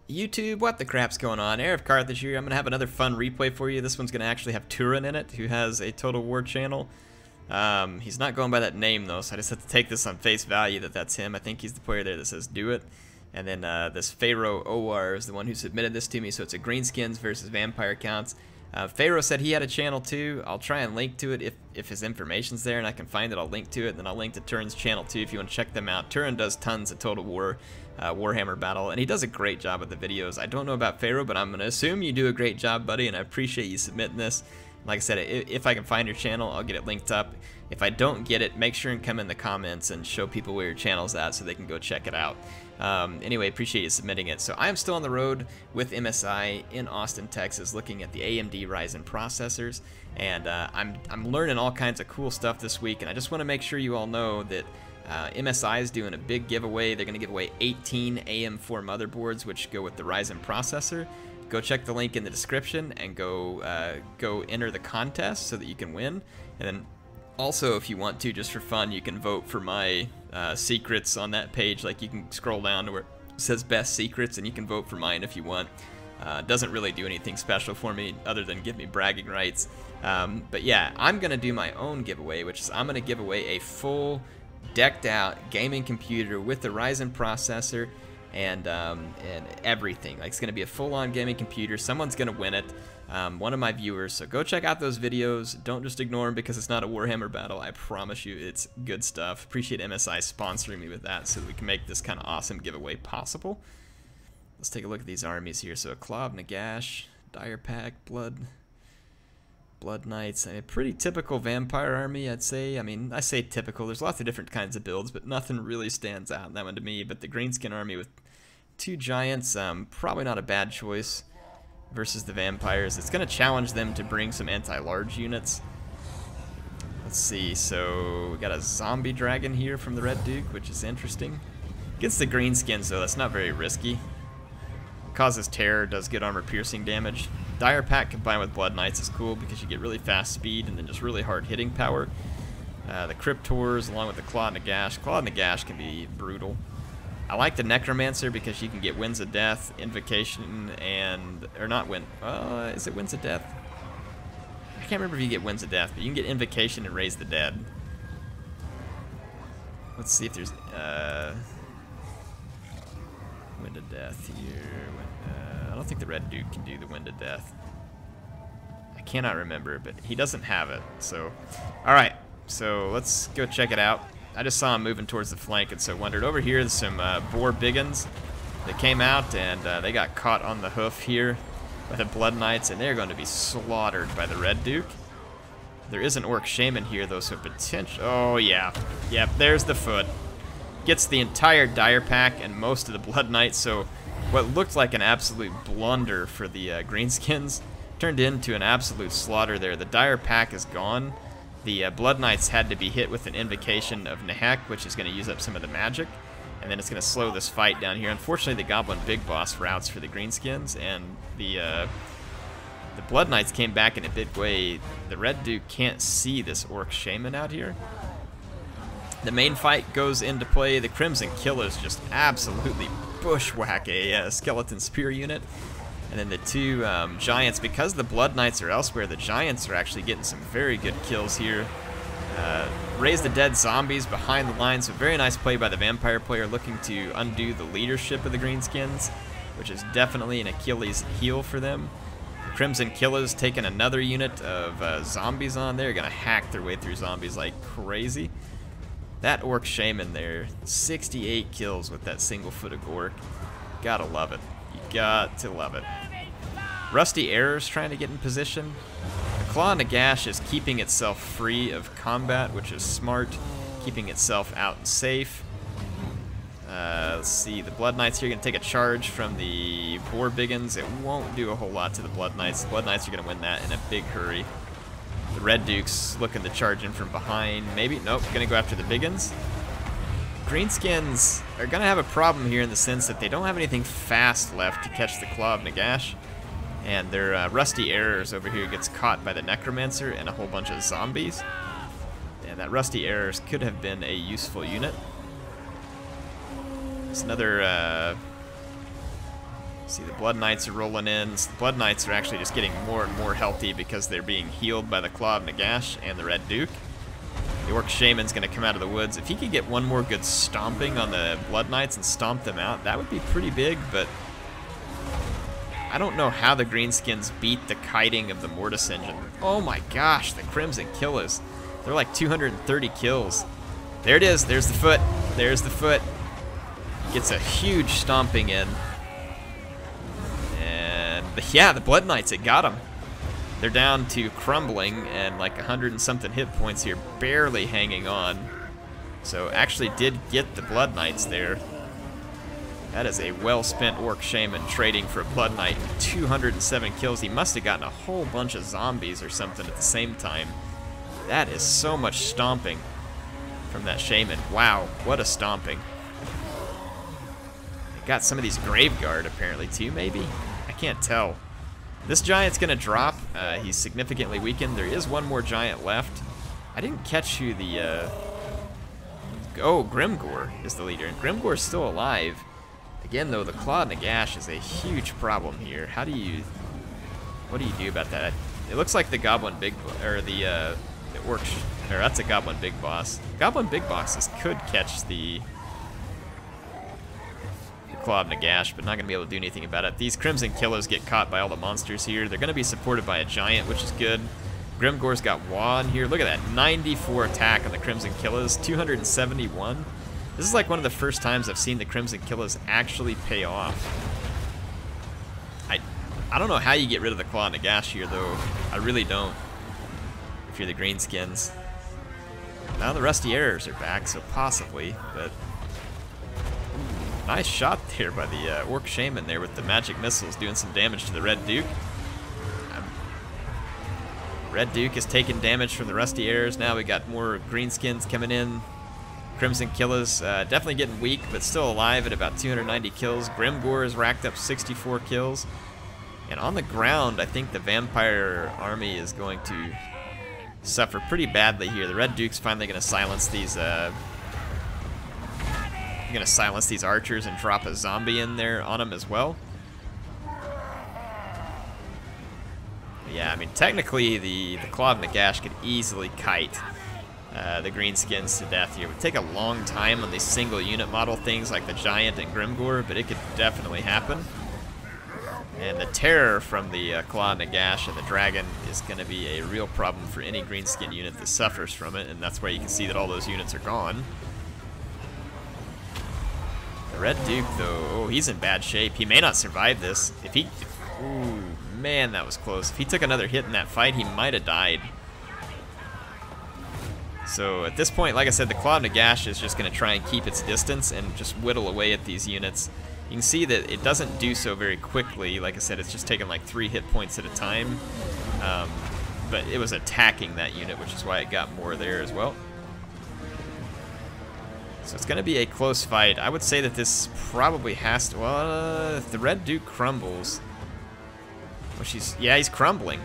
YouTube, what the crap's going on? HeirofCarthage here. I'm going to have another fun replay for you. This one's going to actually have Turin in it, who has a Total War channel. He's not going by that name, though, so I just have to take this on face value that that's him. I think he's the player there that says do it. And then this Pharaoh Owar is the one who submitted this to me, so it's a Greenskins versus Vampire Counts. Pharaoh said he had a channel too. I'll try and link to it if his information's there and I can find it. I'll link to it, and then I'll link to Turin's channel too if you want to check them out. Turin does tons of Total War, Warhammer Battle, and he does a great job with the videos. I don't know about Pharaoh, but I'm going to assume you do a great job, buddy, and I appreciate you submitting this. Like I said, if I can find your channel, I'll get it linked up. If I don't get it, make sure and come in the comments and show people where your channel's at so they can go check it out. Anyway, appreciate you submitting it. So I am still on the road with MSI in Austin, Texas, looking at the AMD Ryzen processors, and I'm learning all kinds of cool stuff this week, and I just want to make sure you all know that MSI is doing a big giveaway. They're going to give away 18 AM4 motherboards, which go with the Ryzen processor. Go check the link in the description and go enter the contest so that you can win. And then also, if you want to, just for fun, you can vote for my secrets on that page. Like, you can scroll down to where it says best secrets, and you can vote for mine if you want. It doesn't really do anything special for me other than give me bragging rights. But yeah, I'm going to do my own giveaway, which is I'm going to give away a full decked out gaming computer with the Ryzen processor and everything. Like, it's going to be a full-on gaming computer. Someone's going to win it, one of my viewers. So go check out those videos. Don't just ignore them because it's not a Warhammer battle. I promise you it's good stuff. Appreciate MSI sponsoring me with that so that we can make this kind of awesome giveaway possible. Let's take a look at these armies here. So a Claw of Nagash, Dire Pack, Blood Knights. I mean, pretty typical vampire army, I'd say. I mean, I say typical. There's lots of different kinds of builds, but nothing really stands out in that one to me. But the Greenskin army with 2 giants, probably not a bad choice versus the vampires. It's going to challenge them to bring some anti-large units. Let's see. So we got a zombie dragon here from the Red Duke, which is interesting. Against the Greenskins, though, that's not very risky. Causes terror, does good armor piercing damage. Dire Pack combined with Blood Knights is cool because you get really fast speed and then just really hard hitting power. The Cryptors along with the Claw of Nagash. Claw of Nagash can be brutal. I like the Necromancer because you can get Winds of Death, Invocation, and... or not Wind... is it Winds of Death? I can't remember if you get Winds of Death, but you can get Invocation and Raise the Dead. Let's see if there's... Wind of Death here. I don't think the Red Duke can do the Wind of Death. I cannot remember, but he doesn't have it. So, alright. So, let's go check it out. I just saw him moving towards the flank, and so wondered. Over here, there's some boar biggins that came out, and they got caught on the hoof here by the Blood Knights, and they're going to be slaughtered by the Red Duke. There is an Orc Shaman here, though, so potential... oh, yeah. Yep, there's the foot. Gets the entire Dire Pack and most of the Blood Knights, so what looked like an absolute blunder for the Greenskins turned into an absolute slaughter there. The Dire Pack is gone. The Blood Knights had to be hit with an Invocation of Nehek, which is going to use up some of the magic, and then it's going to slow this fight down here. Unfortunately, the Goblin Big Boss routes for the Greenskins, and the Blood Knights came back in a big way. The Red Duke can't see this Orc Shaman out here. The main fight goes into play. The Crimson Killers just absolutely bushwhack a skeleton spear unit. And then the 2 giants, because the Blood Knights are elsewhere, the giants are actually getting some very good kills here. Raise the Dead zombies behind the line, so very nice play by the vampire player looking to undo the leadership of the Greenskins, which is definitely an Achilles heel for them. The Crimson Killers taking another unit of zombies on. They're going to hack their way through zombies like crazy. That Orc Shaman there, 68 kills with that single-footed Orc. Gotta love it. You got to love it. Rusty Error's trying to get in position. The Claw of Nagash is keeping itself free of combat, which is smart. Keeping itself out and safe. Let's see, the Blood Knights here are going to take a charge from the Boar Biggins. It won't do a whole lot to the Blood Knights. The Blood Knights are going to win that in a big hurry. The Red Duke's looking to charge in from behind. Maybe. Nope. Going to go after the Biggins. Greenskins are going to have a problem here in the sense that they don't have anything fast left to catch the Claw of Nagash. And their Rusty Errors over here gets caught by the Necromancer and a whole bunch of zombies. And that Rusty Errors could have been a useful unit. It's another See, the Blood Knights are rolling in. So the Blood Knights are actually just getting more and more healthy because they're being healed by the Claw of Nagash and the Red Duke. The Orc Shaman's going to come out of the woods. If he could get one more good stomping on the Blood Knights and stomp them out, that would be pretty big, but I don't know how the Greenskins beat the kiting of the Mortis engine. Oh my gosh, the Crimson Killers. They're like 230 kills. There it is. There's the foot. There's the foot. Gets a huge stomping in. And yeah, the Blood Knights, it got them. They're down to crumbling and like 100 and something hit points here, barely hanging on. So actually did get the Blood Knights there. That is a well-spent Orc Shaman trading for a Blood Knight. 207 kills. He must have gotten a whole bunch of zombies or something at the same time. That is so much stomping from that Shaman. Wow, what a stomping. They got some of these Graveguard apparently too, maybe? I can't tell. This Giant's going to drop. He's significantly weakened. There is one more Giant left. I didn't catch who the... Oh, Grimgor is the leader. And Grimgor's still alive. Again, though, the Claw of Nagash is a huge problem here. How do you... What do you do about that? It looks like the Goblin Big... Or the Orc... Or that's a Goblin Big Boss. Goblin Big Bosses could catch the Claw of Nagash, but not going to be able to do anything about it. These Crimson Killers get caught by all the monsters here. They're going to be supported by a Giant, which is good. Grimgor's got Wa in here. Look at that. 94 attack on the Crimson Killers. 271. This is like one of the first times I've seen the Crimson Killers actually pay off. I don't know how you get rid of the Claw of Nagash here, though. I really don't. If you're the Greenskins. Now the Rusty Arrows are back, so possibly, but... Nice shot there by the Orc Shaman there with the magic missiles doing some damage to the Red Duke. Red Duke is taking damage from the Rusty Arrows. Now we got more Greenskins coming in. Crimson Killers definitely getting weak, but still alive at about 290 kills. Grimgor has racked up 64 kills. And on the ground, I think the Vampire army is going to suffer pretty badly here. The Red Duke's finally going to silence these archers and drop a zombie in there on them as well. Yeah, I mean, technically the Claw of Nagash could easily kite the Greenskins to death here. It would take a long time on these single unit model things like the Giant and Grimgor, but it could definitely happen. And the terror from the Claw of Nagash and the Dragon is going to be a real problem for any Greenskin unit that suffers from it, and that's where you can see that all those units are gone. The Red Duke, though, oh, he's in bad shape. He may not survive this. If he... Ooh, man, that was close. If he took another hit in that fight, he might have died. So at this point, like I said, the Claw of Nagash is just going to try and keep its distance and just whittle away at these units. You can see that it doesn't do so very quickly. Like I said, it's just taking like 3 hit points at a time. But it was attacking that unit, which is why it got more there as well. So it's going to be a close fight. I would say that this probably has to... Well, if the Red Duke crumbles... Well, yeah, he's crumbling.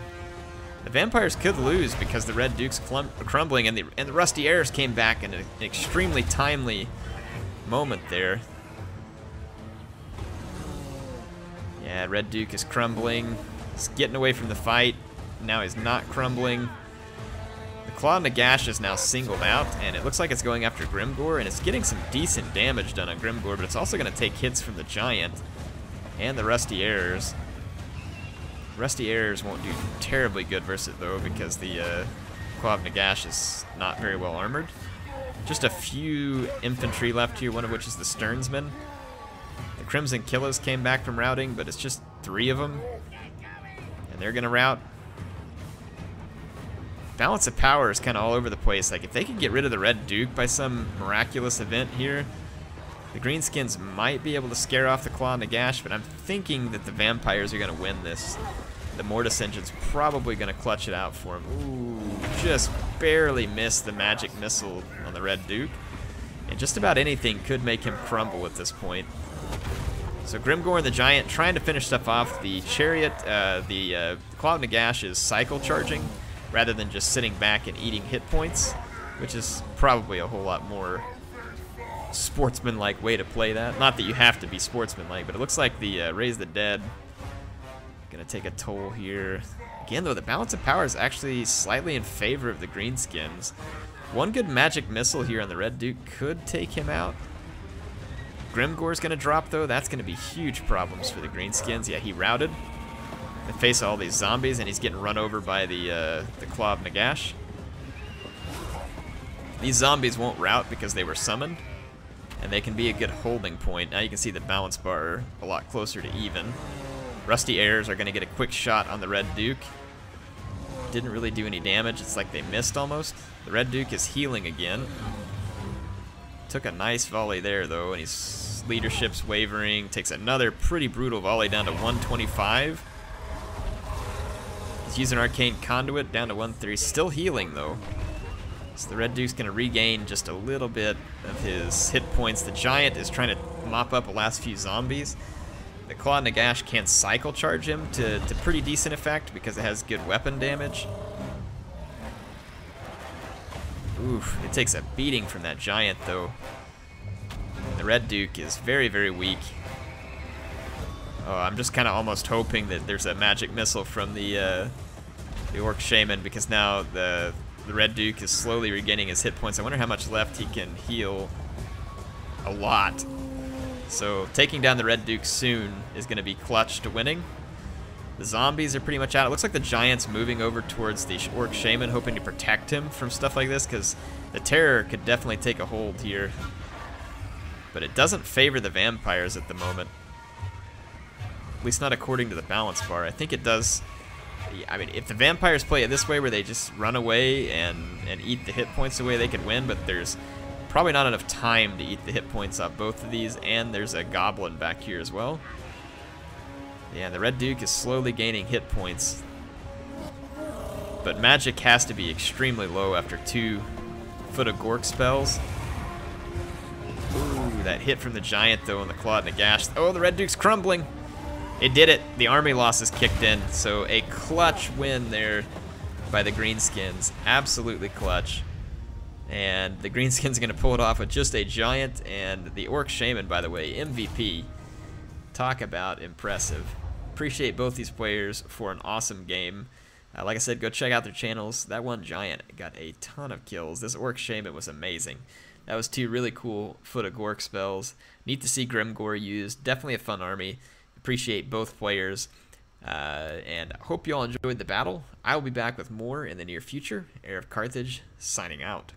The Vampires could lose because the Red Duke's crumbling, and the Rusty Arrows came back in an extremely timely moment there. Yeah, Red Duke is crumbling. He's getting away from the fight. Now he's not crumbling. The Claw of Nagash is now singled out, and it looks like it's going after Grimgor, and it's getting some decent damage done on Grimgor, but it's also going to take hits from the Giant and the Rusty Arrows. Rusty Arrows won't do terribly good versus it, though, because the Claw of Nagash is not very well armored. Just a few infantry left here, one of which is the Sternsmen. The Crimson Killers came back from routing, but it's just 3 of them, and they're going to rout. Balance of power is kind of all over the place. Like, if they could get rid of the Red Duke by some miraculous event here, the Greenskins might be able to scare off the Claw of Nagash, but I'm thinking that the Vampires are going to win this. The Mortis Engine's probably going to clutch it out for him. Ooh, just barely missed the magic missile on the Red Duke. And just about anything could make him crumble at this point. So Grimgor and the Giant trying to finish stuff off. The Chariot, the Claw of Nagash is cycle charging rather than just sitting back and eating hit points, which is probably a whole lot more sportsman-like way to play that. Not that you have to be sportsman-like, but it looks like the Raise the Dead gonna take a toll here. Again, though, the balance of power is actually slightly in favor of the Greenskins. One good magic missile here on the Red Duke could take him out. Grimgore's gonna drop, though. That's gonna be huge problems for the Greenskins. Yeah, he routed. They face all these zombies, and he's getting run over by the Claw of Nagash. These zombies won't rout because they were summoned, and they can be a good holding point. Now you can see the balance bar a lot closer to even. Rusty Airs are going to get a quick shot on the Red Duke. Didn't really do any damage. It's like they missed almost. The Red Duke is healing again. Took a nice volley there, though, and his leadership's wavering. Takes another pretty brutal volley down to 125. He's using Arcane Conduit down to 130. Still healing, though. So the Red Duke's going to regain just a little bit of his hit points. The Giant is trying to mop up the last few zombies. The Claw Nagash can cycle charge him to pretty decent effect because it has good weapon damage. Oof, it takes a beating from that Giant, though. And the Red Duke is very, very weak. Oh, I'm just kind of almost hoping that there's a magic missile from the Orc Shaman, because now the Red Duke is slowly regaining his hit points. I wonder how much left he can heal. A lot. So taking down the Red Duke soon is going to be clutch to winning. The zombies are pretty much out. It looks like the Giant's moving over towards the Orc Shaman, hoping to protect him from stuff like this, because the Terror could definitely take a hold here. But it doesn't favor the Vampires at the moment. At least not according to the balance bar. I think it does. I mean, if the Vampires play it this way, where they just run away and eat the hit points away, they could win, but there's probably not enough time to eat the hit points off both of these, and there's a Goblin back here as well. Yeah, the Red Duke is slowly gaining hit points, but magic has to be extremely low after 2 Foot of Gork spells. Ooh, that hit from the Giant, though, and the Claw and the Gash. Oh, the Red Duke's crumbling. It did it. The army losses kicked in, so a clutch win there by the Greenskins. Absolutely clutch. And the Greenskins are going to pull it off with just a Giant, and the Orc Shaman, by the way, MVP. Talk about impressive. Appreciate both these players for an awesome game. Like I said, go check out their channels. That one Giant got a ton of kills. This Orc Shaman was amazing. That was 2 really cool Foot of Gork spells. Neat to see Grimgore used. Definitely a fun army. Appreciate both players. And I hope you all enjoyed the battle. I will be back with more in the near future. HeirofCarthage signing out.